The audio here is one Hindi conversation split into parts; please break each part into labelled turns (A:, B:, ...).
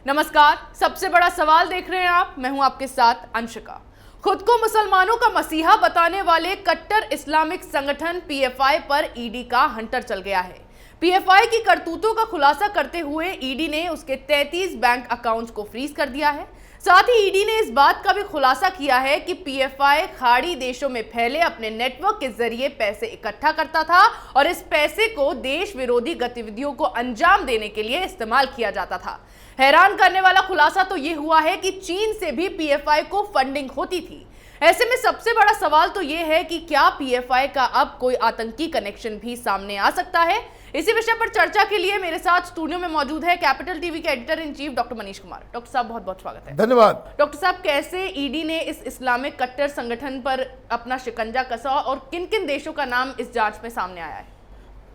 A: नमस्कार, सबसे बड़ा सवाल देख रहे हैं आप। मैं हूं आपके साथ अंशिका। खुद को मुसलमानों का मसीहा बताने वाले कट्टर इस्लामिक संगठन पीएफआई पर ईडी का हंटर चल गया है। पीएफआई की करतूतों का खुलासा करते हुए ईडी ने उसके 33 बैंक अकाउंट्स को फ्रीज कर दिया है। साथ ही ईडी ने इस बात का भी खुलासा किया है कि पीएफआई खाड़ी देशों में फैले अपने नेटवर्क के जरिए पैसे इकट्ठा करता था और इस पैसे को देश विरोधी गतिविधियों को अंजाम देने के लिए इस्तेमाल किया जाता था। हैरान करने वाला खुलासा तो ये हुआ है कि चीन से भी पीएफआई को फंडिंग होती थी। ऐसे में सबसे बड़ा सवाल तो ये है कि क्या पीएफआई का अब कोई आतंकी कनेक्शन भी सामने आ सकता है। इसी विषय पर चर्चा के लिए मेरे साथ स्टूडियो में मौजूद है कैपिटल टीवी के editor in chief doctor Manish Kumar. Doctor साहब, बहुत बहुत स्वागत है।
B: धन्यवाद।
A: डॉक्टर साहब, कैसे ईडी ने इस इस्लामिक कट्टर संगठन पर अपना शिकंजा कसा और किन किन देशों का नाम इस जांच में सामने आया है?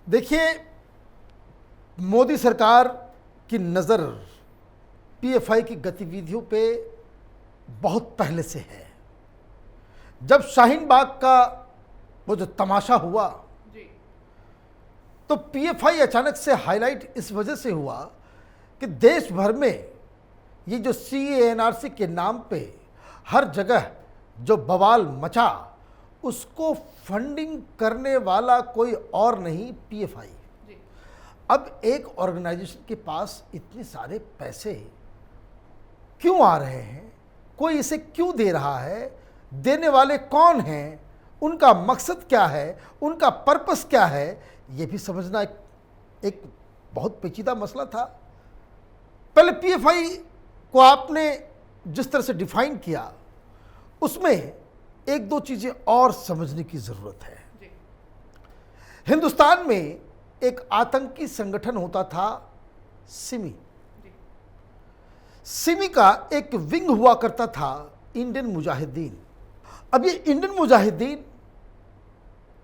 B: देखिए, मोदी सरकार की नज़र पीएफआई की गतिविधियों पे बहुत पहले से है। जब शाहीन बाग का वो जो तमाशा हुआ तो पीएफआई अचानक से हाईलाइट इस वजह से हुआ कि देश भर में ये जो सीएएनआरसी के नाम पे हर जगह जो बवाल मचा, उसको फंडिंग करने वाला कोई और नहीं, पीएफआई। अब एक ऑर्गेनाइजेशन के पास इतने सारे पैसे क्यों आ रहे हैं, कोई इसे क्यों दे रहा है, देने वाले कौन हैं, उनका मकसद क्या है, उनका पर्पस क्या है, ये भी समझना एक बहुत पेचीदा मसला था। पहले पीएफआई को आपने जिस तरह से डिफाइन किया, उसमें एक दो चीज़ें और समझने की ज़रूरत है। हिंदुस्तान में एक आतंकी संगठन होता था सिमी। सिमी का एक विंग हुआ करता था इंडियन मुजाहिदीन। अब ये इंडियन मुजाहिदीन,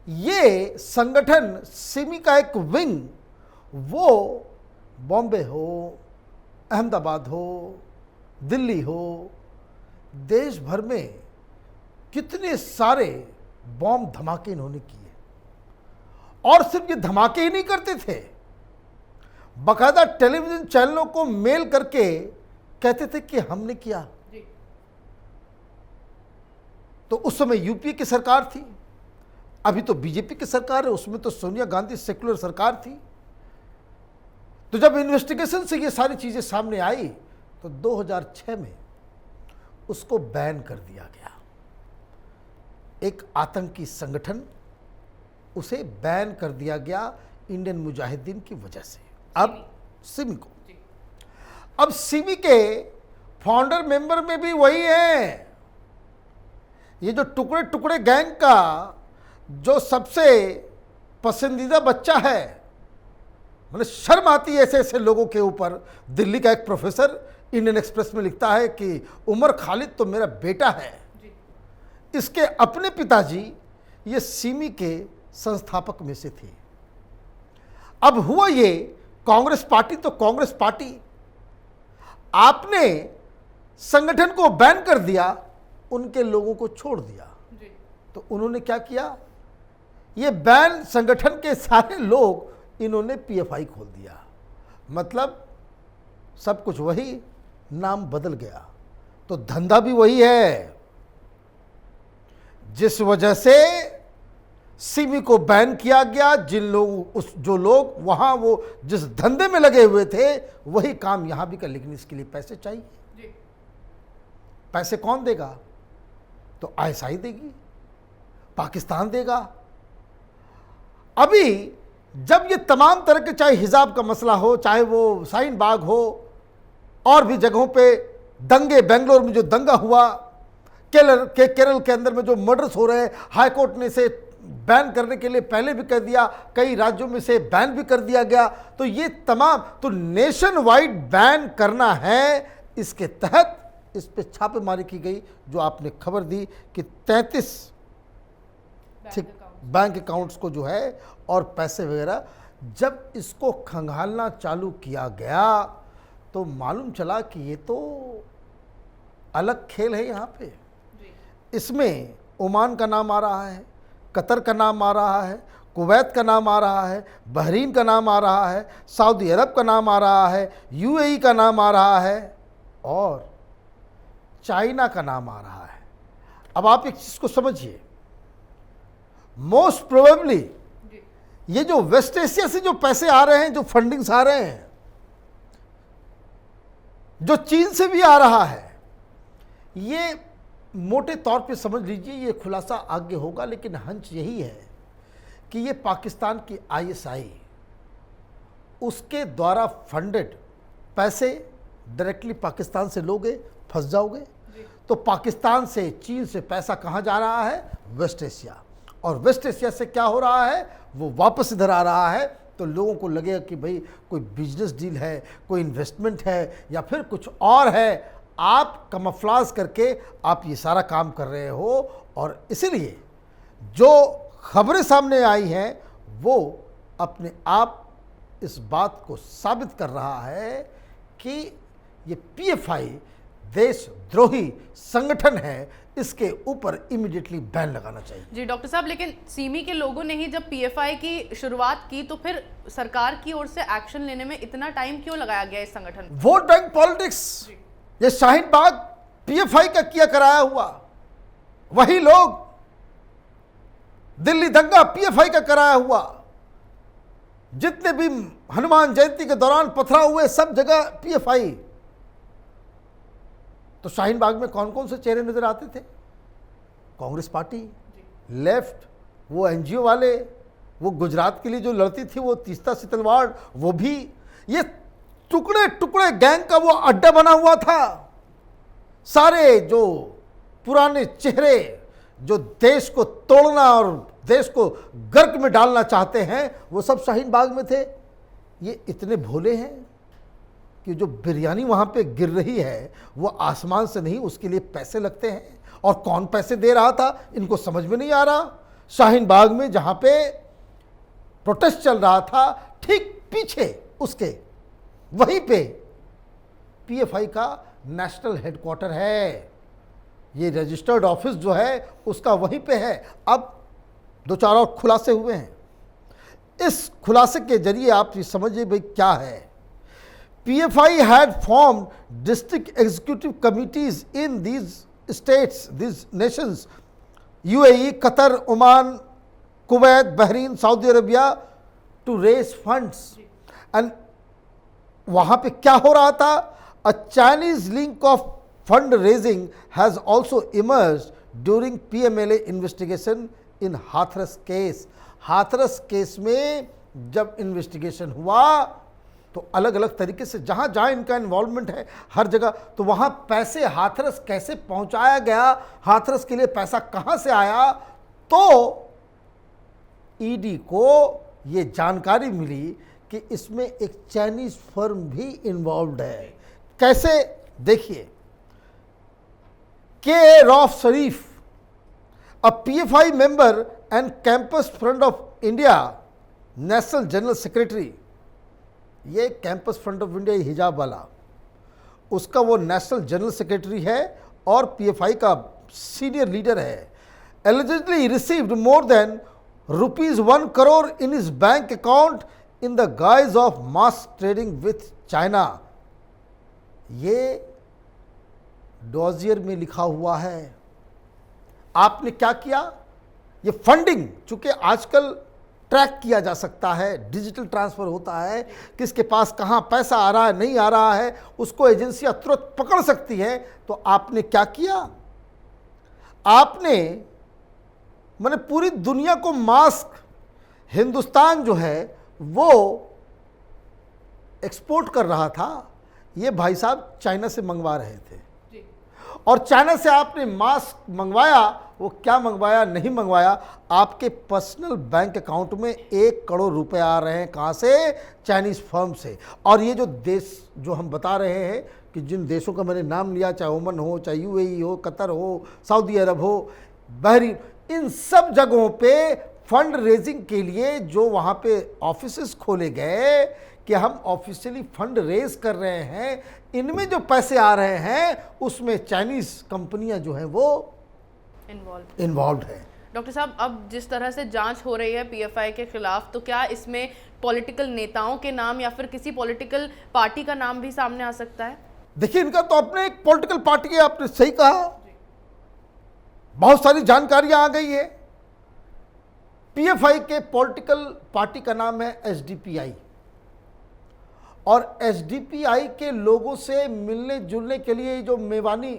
B: ये संगठन सिमी का एक विंग, वो बॉम्बे हो, अहमदाबाद हो, दिल्ली हो, देश भर में कितने सारे बॉम्ब धमाके इन्होंने किए। और सिर्फ ये धमाके ही नहीं करते थे, बाकायदा टेलीविजन चैनलों को मेल करके कहते थे कि हमने किया। तो उस समय यूपीए की सरकार थी, अभी तो बीजेपी की सरकार है, उसमें तो सोनिया गांधी सेकुलर सरकार थी। तो जब इन्वेस्टिगेशन से ये सारी चीजें सामने आई तो 2006 में उसको बैन कर दिया गया। एक आतंकी संगठन, उसे बैन कर दिया गया इंडियन मुजाहिदीन की वजह से। अब सिमी को, अब सिमी के फाउंडर मेंबर में भी वही है। ये जो टुकड़े टुकड़े गैंग का जो सबसे पसंदीदा बच्चा है, मतलब शर्म आती है ऐसे ऐसे लोगों के ऊपर। दिल्ली का एक प्रोफेसर इंडियन एक्सप्रेस में लिखता है कि उमर खालिद तो मेरा बेटा है। इसके अपने पिताजी ये सिमी के संस्थापक में से थे। अब हुआ ये, कांग्रेस पार्टी तो कांग्रेस पार्टी, आपने संगठन को बैन कर दिया, उनके लोगों को छोड़ दिया। तो उन्होंने क्या किया, ये बैन संगठन के सारे लोग इन्होंने पीएफआई खोल दिया। मतलब सब कुछ वही, नाम बदल गया, तो धंधा भी वही है। जिस वजह से सिमी को बैन किया गया, जो लोग वहां वो जिस धंधे में लगे हुए थे, वही काम यहां भी कर, लेकिन इसके लिए पैसे चाहिए। पैसे कौन देगा? तो आईएसआई देगी, पाकिस्तान देगा। अभी जब ये तमाम तरह के, चाहे हिजाब का मसला हो, चाहे वो शाहीन बाग हो, और भी जगहों पे दंगे, बेंगलोर में जो दंगा हुआ, केरल के अंदर में जो मर्डर्स हो रहे हैं, हाई कोर्ट ने इसे बैन करने के लिए पहले भी कर दिया, कई राज्यों में से बैन भी कर दिया गया। तो ये तमाम, तो नेशन वाइड बैन करना है। इसके तहत इस पे छापेमारी की गई, जो आपने खबर दी कि 33 बैंक अकाउंट्स को जो है और पैसे वगैरह, जब इसको खंगालना चालू किया गया तो मालूम चला कि ये तो अलग खेल है। यहाँ पे इसमें ओमान का नाम आ रहा है, कतर का नाम आ रहा है, कुवैत का नाम आ रहा है, बहरीन का नाम आ रहा है, सऊदी अरब का नाम आ रहा है, यूएई का नाम आ रहा है और चाइना का नाम आ रहा है। अब आप एक चीज को समझिए, मोस्ट प्रोबेबली ये जो वेस्ट एशिया से जो पैसे आ रहे हैं, जो फंडिंग्स आ रहे हैं, जो चीन से भी आ रहा है, ये मोटे तौर पे समझ लीजिए, ये खुलासा आगे होगा, लेकिन हंच यही है कि ये पाकिस्तान की आईएसआई उसके द्वारा फंडेड पैसे डायरेक्टली पाकिस्तान से लोगे, फंस जाओगे। तो पाकिस्तान से, चीन से पैसा कहाँ जा रहा है? West Asia. और वेस्ट एशिया से क्या हो रहा है? वो वापस इधर आ रहा है। तो लोगों को लगेगा कि भाई कोई बिजनेस डील है, कोई इन्वेस्टमेंट है, या फिर कुछ और है। आप कमफ्लाज करके आप ये सारा काम कर रहे हो, और इसीलिए जो खबरें सामने आई हैं वो अपने आप इस बात को साबित कर रहा है कि ये पीएफआई देशद्रोही संगठन है, इसके ऊपर इमीडिएटली बैन लगाना चाहिए।
A: जी डॉक्टर साहब, लेकिन सीमी के लोगों ने ही जब पीएफआई की शुरुआत की तो फिर सरकार की ओर से एक्शन लेने में इतना टाइम क्यों लगाया गया इस संगठन?
B: वोट बैंक पॉलिटिक्स, ये शाहीन बाग पीएफआई का किया कराया हुआ, वही लोग दिल्ली दंगा पीएफआई का कराया हुआ, जितने भी हनुमान जयंती के दौरान पथराव हुए सब जगह पीएफआई। तो शाहीन बाग में कौन कौन से चेहरे नजर आते थे? कांग्रेस पार्टी, लेफ्ट, वो एनजीओ वाले, वो गुजरात के लिए जो लड़ती थी वो तीस्ता सितलवाड़, वो भी, ये टुकड़े टुकड़े गैंग का वो अड्डा बना हुआ था। सारे जो पुराने चेहरे जो देश को तोड़ना और देश को गर्क में डालना चाहते हैं, वो सब शाहीन बाग में थे। ये इतने भोले हैं कि जो बिरयानी वहाँ पे गिर रही है वो आसमान से नहीं, उसके लिए पैसे लगते हैं। और कौन पैसे दे रहा था इनको समझ में नहीं आ रहा। शाहीन बाग में जहाँ पे प्रोटेस्ट चल रहा था, ठीक पीछे उसके वहीं पे पीएफआई का नेशनल हेडक्वार्टर है। ये रजिस्टर्ड ऑफिस जो है उसका वहीं पे है। अब दो चार और खुलासे हुए हैं। इस खुलासे के जरिए आप ये समझिए भाई क्या है। PFI had formed district executive committees in these states, these nations, UAE, Qatar, Oman, Kuwait, Bahrain, Saudi Arabia, to raise funds. And वहाँ पे क्या हो रहा था? A Chinese link of fund raising has also emerged during PMLA investigation in Hathras case. Hathras case में जब इन्वेस्टिगेशन हुआ तो अलग अलग तरीके से जहाँ जहाँ इनका इन्वॉल्वमेंट है हर जगह, तो वहाँ पैसे हाथरस कैसे पहुँचाया गया, हाथरस के लिए पैसा कहाँ से आया, तो ईडी को ये जानकारी मिली कि इसमें एक चाइनीज फर्म भी इन्वॉल्व्ड है। कैसे? देखिए, के rough Sharif, a PFI member and campus front of India national general secretary, ये कैंपस फ्रंट ऑफ इंडिया हिजाब वाला, उसका वो नेशनल जनरल सेक्रेटरी है और पीएफआई का सीनियर लीडर है। Eligibly received more than ₹1 crore in his bank account in the guise of mass trading with China। ये डॉजियर में लिखा हुआ है। आपने क्या किया? ये फंडिंग, चूंकि आजकल ट्रैक किया जा सकता है, डिजिटल ट्रांसफर होता है, किसके पास कहाँ पैसा आ रहा है नहीं आ रहा है, उसको एजेंसियां तुरंत पकड़ सकती है। तो आपने क्या किया? आपने मैंने पूरी दुनिया को मास्क, हिंदुस्तान जो है वो एक्सपोर्ट कर रहा था, ये भाई साहब चाइना से मंगवा रहे थे। और चाइना से आपने मास्क मंगवाया, वो क्या मंगवाया नहीं मंगवाया, आपके पर्सनल बैंक अकाउंट में 1 करोड़ रुपए आ रहे हैं। कहाँ से? चाइनीज फर्म से। और ये जो देश जो हम बता रहे हैं कि जिन देशों का मैंने नाम लिया, चाहे ओमन हो, चाहे यूएई हो, कतर हो, सऊदी अरब हो, बहरीन, इन सब जगहों पे फंड रेजिंग के लिए जो वहाँ पे ऑफिसेस खोले गए कि हम ऑफिशियली फंड रेज कर रहे हैं, इनमें जो पैसे आ रहे हैं उसमें चाइनीज कंपनियां जो हैं वो इन्वॉल्व है।
A: डॉक्टर साहब, अब जिस तरह से जांच हो रही है पीएफआई के खिलाफ, तो क्या इसमें पॉलिटिकल नेताओं के नाम या फिर किसी पॉलिटिकल पार्टी का नाम भी सामने आ सकता है?
B: देखिए, इनका तो अपने एक पॉलिटिकल पार्टी है, आपने सही कहा, बहुत सारी जानकारियां आ गई है। पीएफआई के पॉलिटिकल पार्टी का नाम है एसडीपीआई, और एसडीपीआई के लोगों से मिलने जुलने के लिए जो मेवानी,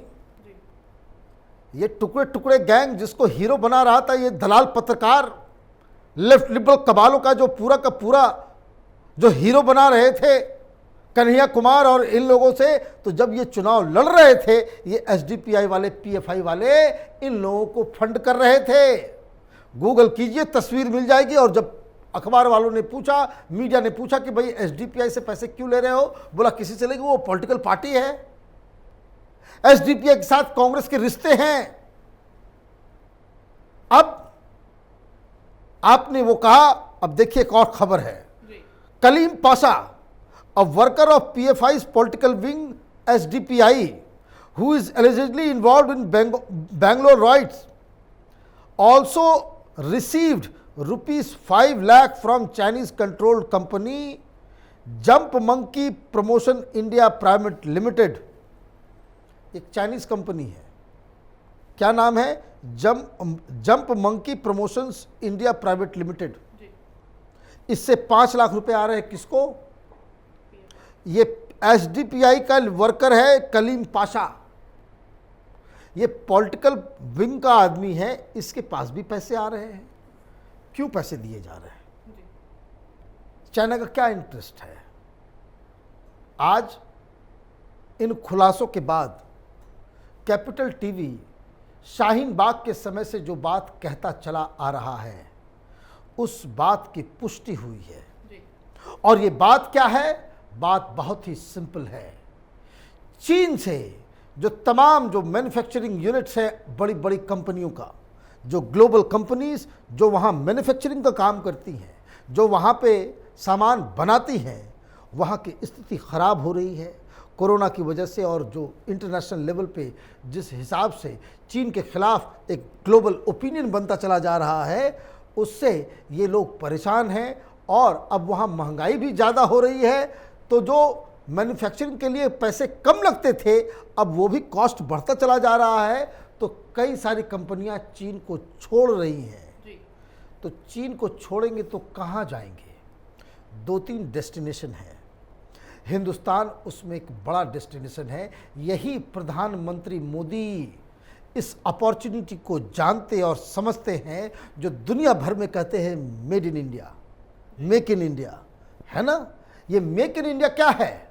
B: ये टुकड़े टुकड़े गैंग जिसको हीरो बना रहा था, ये दलाल पत्रकार, लेफ्ट लिबरल कबालों का जो पूरा का पूरा जो हीरो बना रहे थे कन्हैया कुमार और इन लोगों से, तो जब ये चुनाव लड़ रहे थे, ये एसडीपीआई वाले, पीएफआई वाले इन लोगों को फंड कर रहे थे। गूगल कीजिए, तस्वीर मिल जाएगी। और जब अखबार वालों ने पूछा, मीडिया ने पूछा कि भाई एसडीपीआई से पैसे क्यों ले रहे हो, बोला किसी से लेंगे, वो पॉलिटिकल पार्टी है, एसडीपीआई के साथ कांग्रेस के रिश्ते हैं। अब आपने वो कहा, अब देखिए एक और खबर है। Kaleem Pasha, a worker of PFI's political wing SDPI, who is allegedly involved in Bangalore riots, also received rupees 5 lakh from Chinese controlled company Jump Monkey Promotion India Private Limited। एक चाइनीज कंपनी है, क्या नाम है? Jump monkey promotions India private limited. इससे 5 लाख रुपए आ रहे हैं किसको? ये एसडीपीआई का वर्कर है कलीम पाशा, ये पॉलिटिकल विंग का आदमी है, इसके पास भी पैसे आ रहे हैं। क्यों पैसे दिए जा रहे हैं? चाइना का क्या इंटरेस्ट है? आज इन खुलासों के बाद कैपिटल टीवी शाहीन बाग के समय से जो बात कहता चला आ रहा है, उस बात की पुष्टि हुई है। और ये बात क्या है? बात बहुत ही सिंपल है। चीन से जो तमाम जो मैन्युफैक्चरिंग यूनिट्स है बड़ी बड़ी कंपनियों का, जो ग्लोबल कंपनीज जो वहाँ मैन्युफैक्चरिंग का काम करती हैं, जो वहाँ पे सामान बनाती हैं, वहाँ की स्थिति ख़राब हो रही है कोरोना की वजह से। और जो इंटरनेशनल लेवल पे जिस हिसाब से चीन के ख़िलाफ़ एक ग्लोबल ओपिनियन बनता चला जा रहा है, उससे ये लोग परेशान हैं। और अब वहाँ महंगाई भी ज़्यादा हो रही है, तो जो मैन्युफैक्चरिंग के लिए पैसे कम लगते थे, अब वो भी कॉस्ट बढ़ता चला जा रहा है। तो कई सारी कंपनियां चीन को छोड़ रही हैं। तो चीन को छोड़ेंगे तो कहाँ जाएंगे? 2-3 डेस्टिनेशन है, हिंदुस्तान उसमें एक बड़ा डेस्टिनेशन है। यही प्रधानमंत्री मोदी इस अपॉर्चुनिटी को जानते और समझते हैं, जो दुनिया भर में कहते हैं made in India, make in India, है ना? ये मेक इन इंडिया क्या है?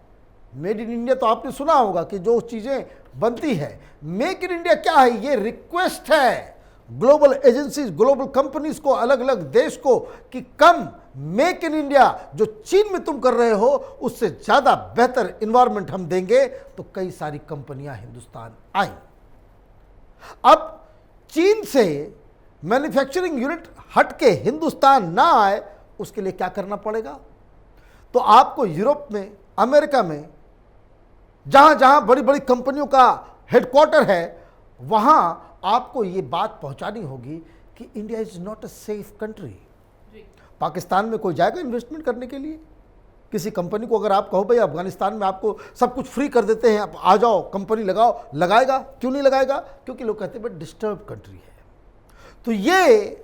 B: मेड इन इंडिया तो आपने सुना होगा कि जो चीज़ें बनती है। मेक इन इंडिया क्या है? ये रिक्वेस्ट है ग्लोबल एजेंसीज, ग्लोबल कंपनीज को, अलग अलग देश को कि कम मेक इन इंडिया जो चीन में तुम कर रहे हो, उससे ज़्यादा बेहतर इन्वायरमेंट हम देंगे। तो कई सारी कंपनियां हिंदुस्तान आई। अब चीन से मैन्युफैक्चरिंग यूनिट हट के हिंदुस्तान ना आए, उसके लिए क्या करना पड़ेगा? तो आपको यूरोप में, अमेरिका में, जहाँ जहाँ बड़ी बड़ी कंपनियों का हेडक्वार्टर है, वहाँ आपको ये बात पहुँचानी होगी कि India is not a safe country. Pakistan में कोई जाएगा इन्वेस्टमेंट करने के लिए? किसी कंपनी को अगर आप कहो भाई अफगानिस्तान में आपको सब कुछ फ्री कर देते हैं, आप आ जाओ कंपनी लगाओ, लगाएगा? क्यों नहीं लगाएगा? क्योंकि लोग कहते हैं बट डिस्टर्ब कंट्री है। तो ये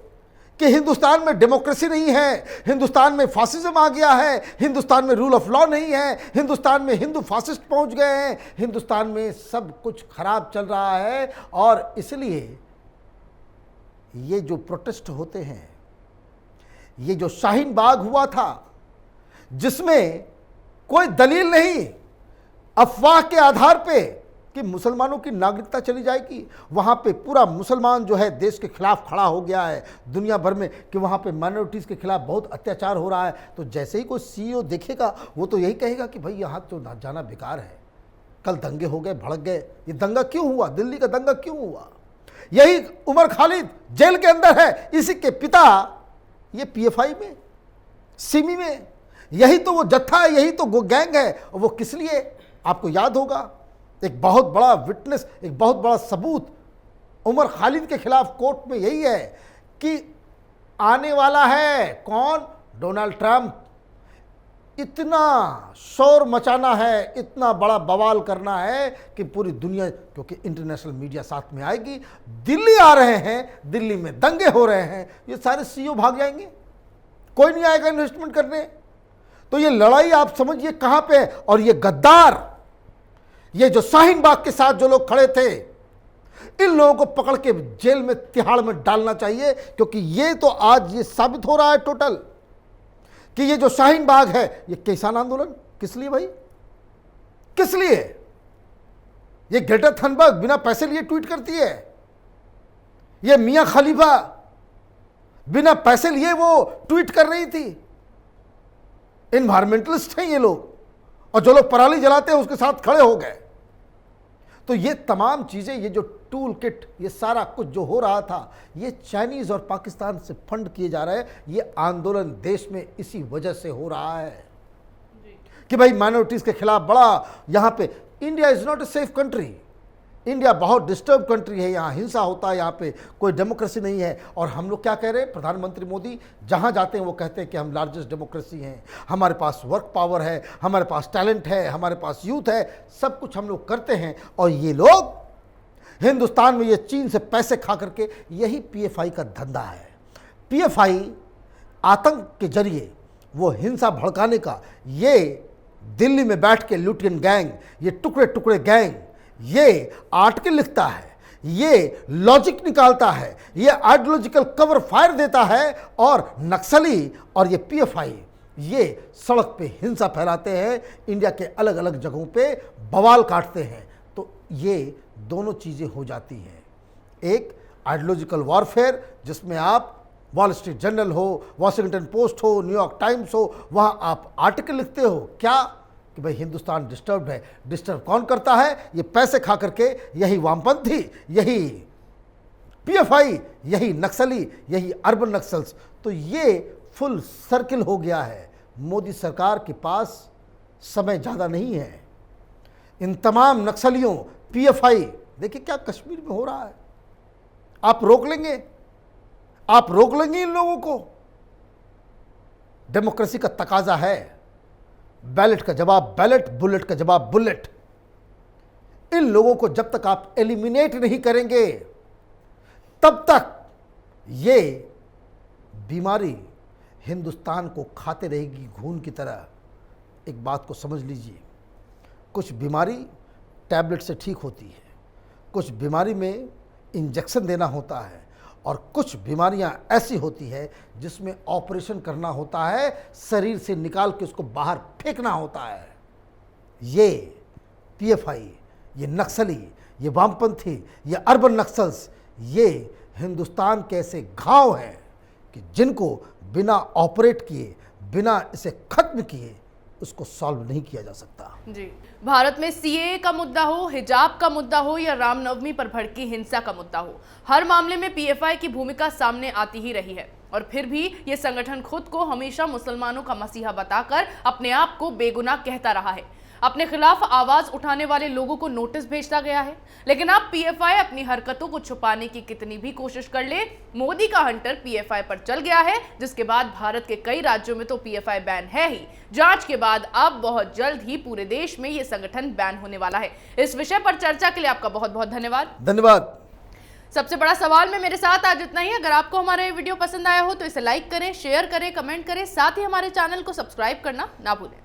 B: कि हिंदुस्तान में डेमोक्रेसी नहीं है, हिंदुस्तान में फासिज्म आ गया है, हिंदुस्तान में रूल ऑफ लॉ नहीं है, हिंदुस्तान में हिंदू फासिस्ट पहुंच गए हैं, हिंदुस्तान में सब कुछ खराब चल रहा है। और इसलिए ये जो प्रोटेस्ट होते हैं, ये जो शाहीन बाग हुआ था, जिसमें कोई दलील नहीं, अफवाह के आधार पे कि मुसलमानों की नागरिकता चली जाएगी, वहाँ पे पूरा मुसलमान जो है देश के खिलाफ खड़ा हो गया है दुनिया भर में कि वहाँ पे माइनॉरिटीज़ के खिलाफ बहुत अत्याचार हो रहा है। तो जैसे ही कोई सीईओ देखेगा, वो तो यही कहेगा कि भाई यहाँ तो ना जाना बेकार है। कल दंगे हो गए, भड़क गए, ये दंगा क्यों हुआ? दिल्ली का दंगा क्यों हुआ? यही उमर खालिद जेल के अंदर है, इसी के पिता ये पीएफआई में, सिमी में, यही तो वो जत्था है, यही तो वो गैंग है। और वो किस लिए? आपको याद होगा, एक बहुत बड़ा विटनेस, एक बहुत बड़ा सबूत उमर खालिद के खिलाफ कोर्ट में यही है कि आने वाला है कौन, डोनाल्ड ट्रंप। इतना शोर मचाना है, इतना बड़ा बवाल करना है कि पूरी दुनिया, क्योंकि इंटरनेशनल मीडिया साथ में आएगी, दिल्ली आ रहे हैं, दिल्ली में दंगे हो रहे हैं, ये सारे सीईओ भाग जाएंगे, कोई नहीं आएगा इन्वेस्टमेंट करने। तो ये लड़ाई आप समझिए कहां पे है। और ये गद्दार, ये जो शाहीन बाग के साथ जो लोग खड़े थे, इन लोगों को पकड़ के जेल में, तिहाड़ में डालना चाहिए, क्योंकि ये तो आज ये साबित हो रहा है टोटल कि ये जो शाहीन बाग है ये किसान आंदोलन किस लिए भाई, किस लिए? ये ग्रेटा थनबर्ग बिना पैसे लिए ट्वीट करती है, ये मियां खलीफा बिना पैसे लिए वो ट्वीट कर रही थी। एनवायरमेंटलिस्ट हैं ये लोग, और जो लोग पराली जलाते हैं उसके साथ खड़े हो गए। तो ये तमाम चीजें, ये जो टूल किट, ये सारा कुछ जो हो रहा था, ये चाइनीज और पाकिस्तान से फंड किए जा रहे हैं। ये आंदोलन देश में इसी वजह से हो रहा है कि भाई माइनॉरिटीज के खिलाफ बड़ा, यहां पे India is not a safe country, India बहुत डिस्टर्ब कंट्री है, यहाँ हिंसा होता है, यहाँ पे कोई डेमोक्रेसी नहीं है। और हम लोग क्या कह रहे हैं, प्रधानमंत्री मोदी जहाँ जाते हैं वो कहते हैं कि हम लार्जेस्ट डेमोक्रेसी हैं, हमारे पास वर्क पावर है, हमारे पास टैलेंट है, हमारे पास यूथ है, सब कुछ हम लोग करते हैं। और ये लोग हिंदुस्तान में ये चीन से पैसे खा करके, यही पीएफआई का धंधा है। पीएफआई आतंक के जरिए वो हिंसा भड़काने का, ये दिल्ली में बैठ के लुटियन गैंग, ये टुकड़े टुकड़े गैंग, ये आर्टिकल लिखता है, ये लॉजिक निकालता है, ये आइडियोलॉजिकल कवर फायर देता है, और नक्सली और ये पीएफआई ये सड़क पे हिंसा फैलाते हैं, इंडिया के अलग अलग जगहों पे बवाल काटते हैं। तो ये दोनों चीज़ें हो जाती हैं, एक आइडियोलॉजिकल वॉरफेयर जिसमें आप वॉल स्ट्रीट जर्नल हो, वॉशिंगटन पोस्ट हो, न्यूयॉर्क टाइम्स हो, वहाँ आप आर्टिकल लिखते हो क्या कि भाई हिंदुस्तान डिस्टर्ब है। डिस्टर्ब कौन करता है? ये पैसे खा करके, यही वामपंथी, यही पीएफआई, यही नक्सली, यही अर्बन नक्सल्स। तो ये फुल सर्किल हो गया है। मोदी सरकार के पास समय ज़्यादा नहीं है। इन तमाम नक्सलियों, पीएफआई, देखिए क्या कश्मीर में हो रहा है, आप रोक लेंगे? आप रोक लेंगे इन लोगों को? डेमोक्रेसी का तकाजा है, बैलेट का जवाब बैलेट, बुलेट का जवाब बुलेट। इन लोगों को जब तक आप एलिमिनेट नहीं करेंगे, तब तक ये बीमारी हिंदुस्तान को खाते रहेगी घून की तरह। एक बात को समझ लीजिए, कुछ बीमारी टैबलेट से ठीक होती है, कुछ बीमारी में इंजेक्शन देना होता है, और कुछ बीमारियां ऐसी होती है जिसमें ऑपरेशन करना होता है, शरीर से निकाल के उसको बाहर फेंकना होता है। ये पीएफआई, ये नक्सली, ये वामपंथी, ये अर्बन नक्सल्स, ये हिंदुस्तान के ऐसे घाव हैं कि जिनको बिना ऑपरेट किए, बिना इसे खत्म किए, उसको सॉल्व नहीं किया जा सकता।
A: जी, भारत में सीएए का मुद्दा हो, हिजाब का मुद्दा हो या रामनवमी पर भड़की हिंसा का मुद्दा हो, हर मामले में पीएफआई की भूमिका सामने आती ही रही है। और फिर भी ये संगठन खुद को हमेशा मुसलमानों का मसीहा बताकर अपने आप को बेगुनाह कहता रहा है। अपने खिलाफ आवाज उठाने वाले लोगों को नोटिस भेजता गया है। लेकिन अब पीएफआई अपनी हरकतों को छुपाने की कितनी भी कोशिश कर ले, मोदी का हंटर पीएफआई पर चल गया है, जिसके बाद भारत के कई राज्यों में तो पीएफआई बैन है ही। जांच के बाद अब बहुत जल्द ही पूरे देश में ये संगठन बैन होने वाला है। इस विषय पर चर्चा के लिए आपका बहुत बहुत धन्यवाद।
B: धन्यवाद।
A: सबसे बड़ा सवाल में मेरे साथ आज इतना ही। अगर आपको हमारा ये वीडियो पसंद आया हो तो इसे लाइक करें, शेयर करें, कमेंट करें, साथ ही हमारे चैनल को सब्सक्राइब करना ना भूलें।